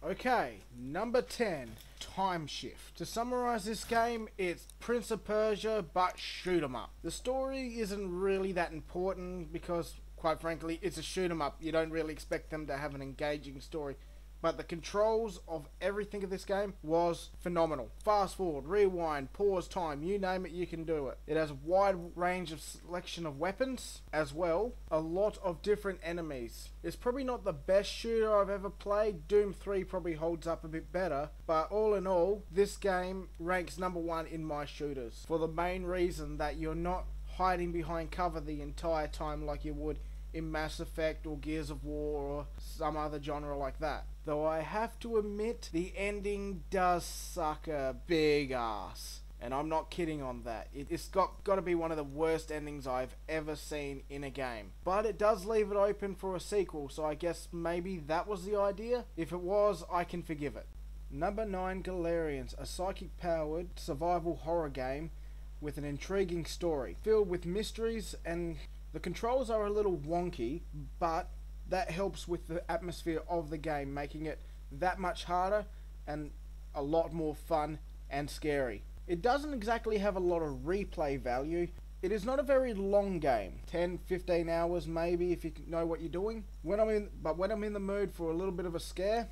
Okay, number 10, Time Shift. To summarize this game, it's Prince of Persia, but shoot 'em up. The story isn't really that important because, quite frankly, it's a shoot 'em up. You don't really expect them to have an engaging story. But the controls of everything of this game was phenomenal. Fast forward, rewind, pause time, you name it, you can do it. It has a wide range of selection of weapons as well. A lot of different enemies. It's probably not the best shooter I've ever played. Doom 3 probably holds up a bit better. But all in all, this game ranks number 1 in my shooters. For the main reason that you're not hiding behind cover the entire time like you would in Mass Effect or Gears of War or some other genre like that. Though I have to admit, the ending does suck a big ass. And I'm not kidding on that. It's got to be one of the worst endings I've ever seen in a game. But it does leave it open for a sequel, so I guess maybe that was the idea? If it was, I can forgive it. Number 9, Galarians, a psychic-powered survival horror game with an intriguing story, filled with mysteries, and the controls are a little wonky, but that helps with the atmosphere of the game, making it that much harder and a lot more fun and scary. It doesn't exactly have a lot of replay value. It is not a very long game, 10-15 hours maybe if you know what you're doing. When I'm in the mood for a little bit of a scare,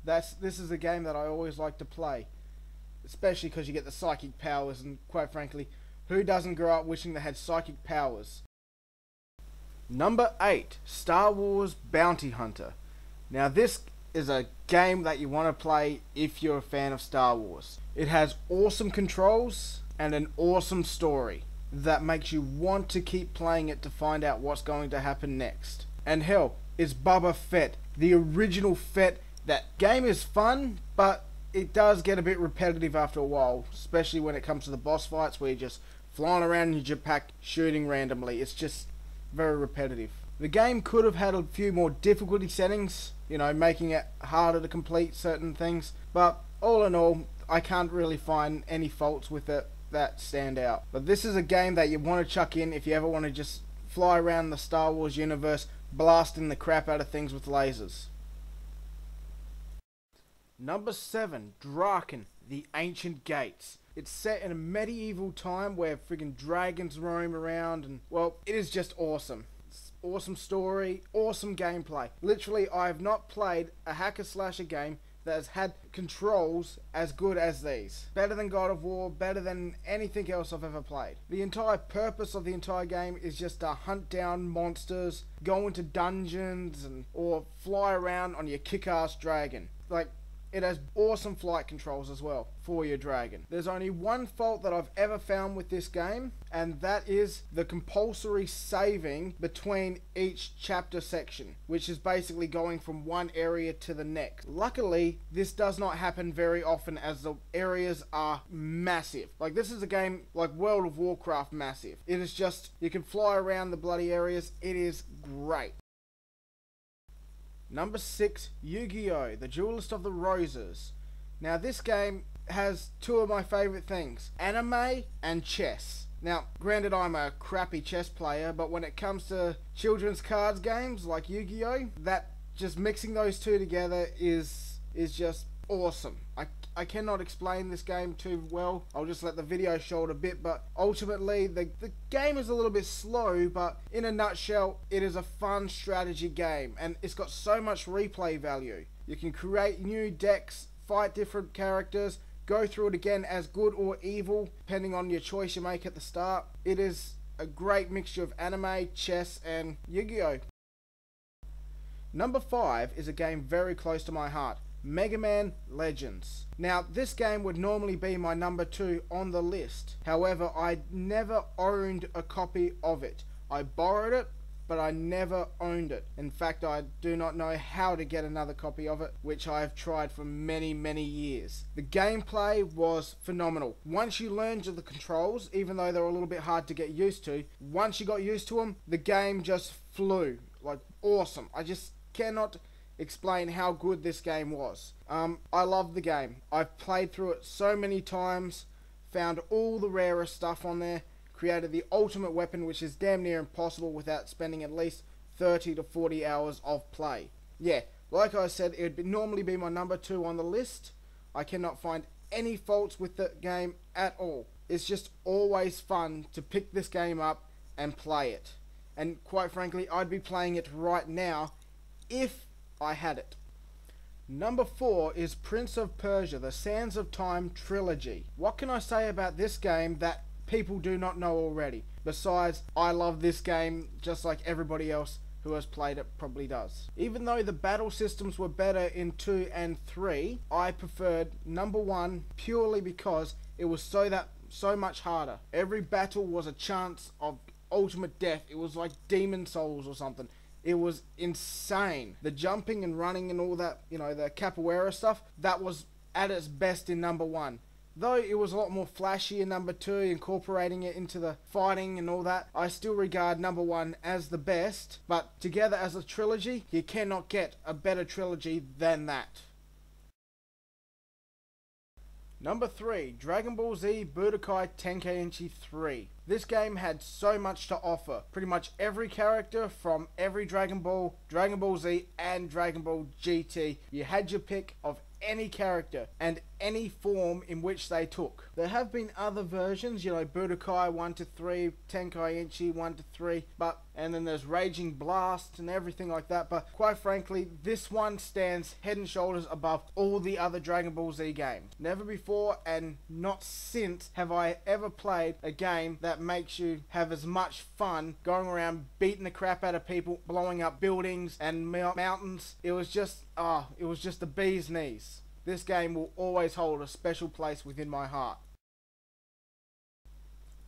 this is a game that I always like to play, especially because you get the psychic powers, and quite frankly, who doesn't grow up wishing they had psychic powers? Number 8, Star Wars Bounty Hunter. Now this is a game that you want to play if you're a fan of Star Wars. It has awesome controls and an awesome story that makes you want to keep playing it to find out what's going to happen next. And hell, it's Boba Fett, the original Fett. That game is fun, but it does get a bit repetitive after a while, especially when it comes to the boss fights where you're just flying around in your jetpack shooting randomly. It's just very repetitive. The game could have had a few more difficulty settings, you know, making it harder to complete certain things, but all in all, I can't really find any faults with it that stand out. But this is a game that you want to chuck in if you ever want to just fly around the Star Wars universe, blasting the crap out of things with lasers. Number 7, Draken, the Ancient Gates. It's set in a medieval time where friggin' dragons roam around, and well, it is just awesome. It's awesome story, awesome gameplay. Literally, I have not played a hacker slasher game that has had controls as good as these. Better than God of War, better than anything else I've ever played. The entire purpose of the entire game is just to hunt down monsters, go into dungeons, or fly around on your kick-ass dragon. Like, it has awesome flight controls as well for your dragon. There's only one fault that I've ever found with this game, and that is the compulsory saving between each chapter section, which is basically going from one area to the next. Luckily, this does not happen very often as the areas are massive. Like, this is a game like World of Warcraft massive. It is just, you can fly around the bloody areas. It is great. Number 6, Yugioh, the Duelist of the Roses. Now this game has two of my favourite things, anime and chess. Now, granted I'm a crappy chess player, but when it comes to children's cards games like Yugioh, that just mixing those two together is just awesome. I cannot explain this game too well. I'll just let the video show it a bit, but ultimately the game is a little bit slow, but in a nutshell, it is a fun strategy game, and it's got so much replay value. You can create new decks, fight different characters, go through it again as good or evil, depending on your choice you make at the start. It is a great mixture of anime, chess, and Yugioh. Number 5 is a game very close to my heart. Megaman Legends. Now, this game would normally be my number 2 on the list. However, I never owned a copy of it. I borrowed it, but I never owned it. In fact, I do not know how to get another copy of it, which I have tried for many, many years. The gameplay was phenomenal. Once you learned the controls, even though they're a little bit hard to get used to, once you got used to them, the game just flew. Like, awesome. I just cannot explain how good this game was. I love the game. I've played through it so many times, found all the rarest stuff on there, created the ultimate weapon, which is damn near impossible without spending at least 30 to 40 hours of play. Yeah, Like I said, it would normally be my number 2 on the list. I cannot find any faults with the game at all. It's just always fun to pick this game up and play it. And quite frankly, I'd be playing it right now if I had it. Number 4 is Prince of Persia, the Sands of Time trilogy. What can I say about this game that people do not know already? Besides, I love this game just like everybody else who has played it probably does. Even though the battle systems were better in 2 and 3, I preferred number 1 purely because it was so much harder. Every battle was a chance of ultimate death. It was like Demon Souls or something. It was insane. The jumping and running and all that, you know, the capoeira stuff, that was at its best in number 1. Though it was a lot more flashy in number 2, incorporating it into the fighting and all that, I still regard number 1 as the best. But together as a trilogy, you cannot get a better trilogy than that. Number 3, Dragon Ball Z Budokai Tenkaichi 3. This game had so much to offer. Pretty much every character from every Dragon Ball Z and Dragon Ball GT. You had your pick of any character and any form in which they took. There have been other versions, you know, Budokai 1 to 3, Tenkaichi 1 to 3, and then there's Raging Blast and everything like that, but quite frankly, this one stands head and shoulders above all the other Dragon Ball Z games. Never before and not since have I ever played a game that makes you have as much fun going around beating the crap out of people, blowing up buildings and mountains. It was just the bee's knees. This game will always hold a special place within my heart.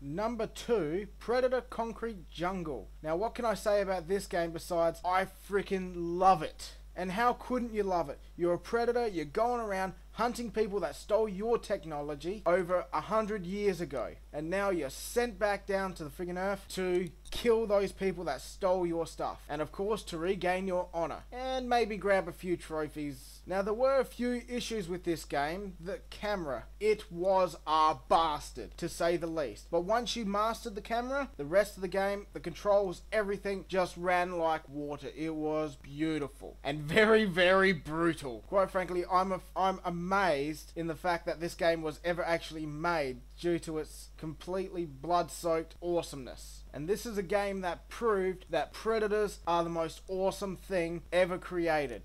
Number 2, Predator Concrete Jungle. Now what can I say about this game besides I freaking love it? And how couldn't you love it? You're a predator, you're going around hunting people that stole your technology over 100 years ago. And now you're sent back down to the friggin' earth to kill those people that stole your stuff. And of course to regain your honor. And maybe grab a few trophies. Now there were a few issues with this game. The camera, it was a bastard to say the least. But once you mastered the camera, the rest of the game, the controls, everything just ran like water. It was beautiful and very, very brutal. Quite frankly, I'm amazed in the fact that this game was ever actually made due to its completely blood-soaked awesomeness. And this is a game that proved that predators are the most awesome thing ever created.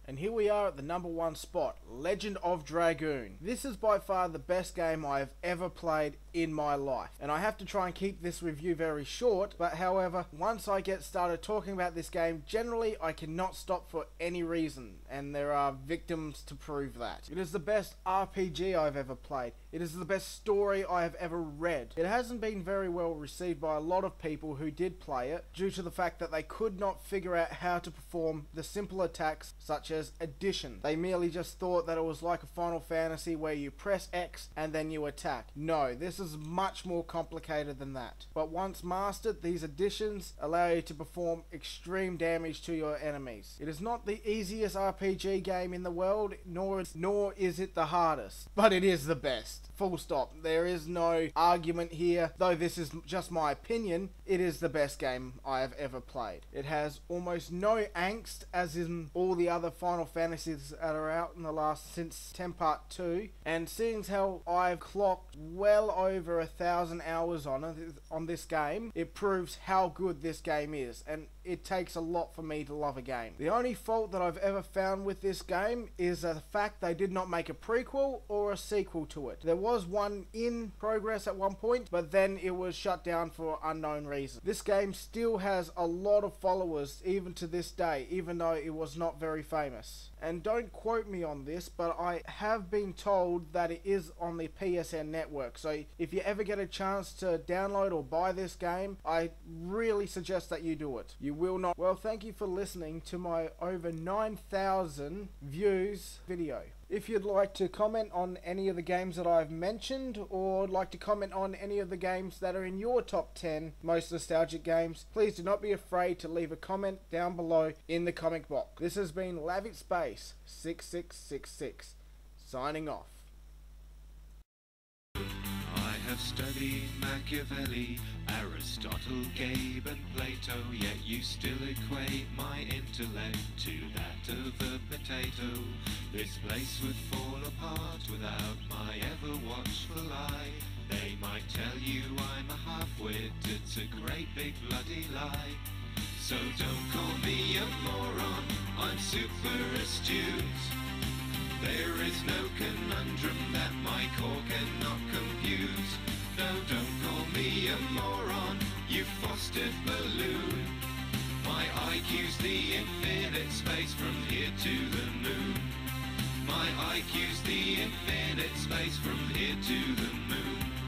And here we are at the number 1 spot, Legend of Dragoon. This is by far the best game I have ever played in my life. And I have to try and keep this review very short, but however, once I get started talking about this game, generally I cannot stop for any reason, and there are victims to prove that. It is the best RPG I've ever played. It is the best story I have ever read. It hasn't been very well received by a lot of people who did play it, due to the fact that they could not figure out how to perform the simple attacks such as addition. They merely just thought that it was like a Final Fantasy where you press X and then you attack. No, this is much more complicated than that. But once mastered, these additions allow you to perform extreme damage to your enemies. It is not the easiest RPG game in the world, nor is it the hardest, but it is the best. Full stop. There is no argument here. Though this is just my opinion, it is the best game I have ever played. It has almost no angst, as in all the other Final Fantasies that are out in the last since 10 Part 2. And seeing how I've clocked well over 1,000 hours on this game, it proves how good this game is. And it takes a lot for me to love a game. The only fault that I've ever found with this game is the fact they did not make a prequel or a sequel to it. There was one in progress at one point, but then it was shut down for unknown reasons. This game still has a lot of followers even to this day, even though it was not very famous. And don't quote me on this, but I have been told that it is on the PSN network. So if you ever get a chance to download or buy this game, I really suggest that you do it. You will not. Well, thank you for listening to my over 9,000 views video. If you'd like to comment on any of the games that I've mentioned, or like to comment on any of the games that are in your top 10 most nostalgic games, please do not be afraid to leave a comment down below in the comment box. This has been lavitzbass6666, signing off. I have studied Machiavelli, Aristotle, Gabe and Plato, yet you still equate my intellect to that of a potato. This place would fall apart without my ever watchful eye. They might tell you I'm a half-wit, it's a great big bloody lie. So don't call me a moron, I'm super astute. There is no conundrum that my core cannot compute. No, don't call me a moron, you fostered balloon. My IQ's the infinite space from here to the moon. My IQ's the infinite space from here to the moon.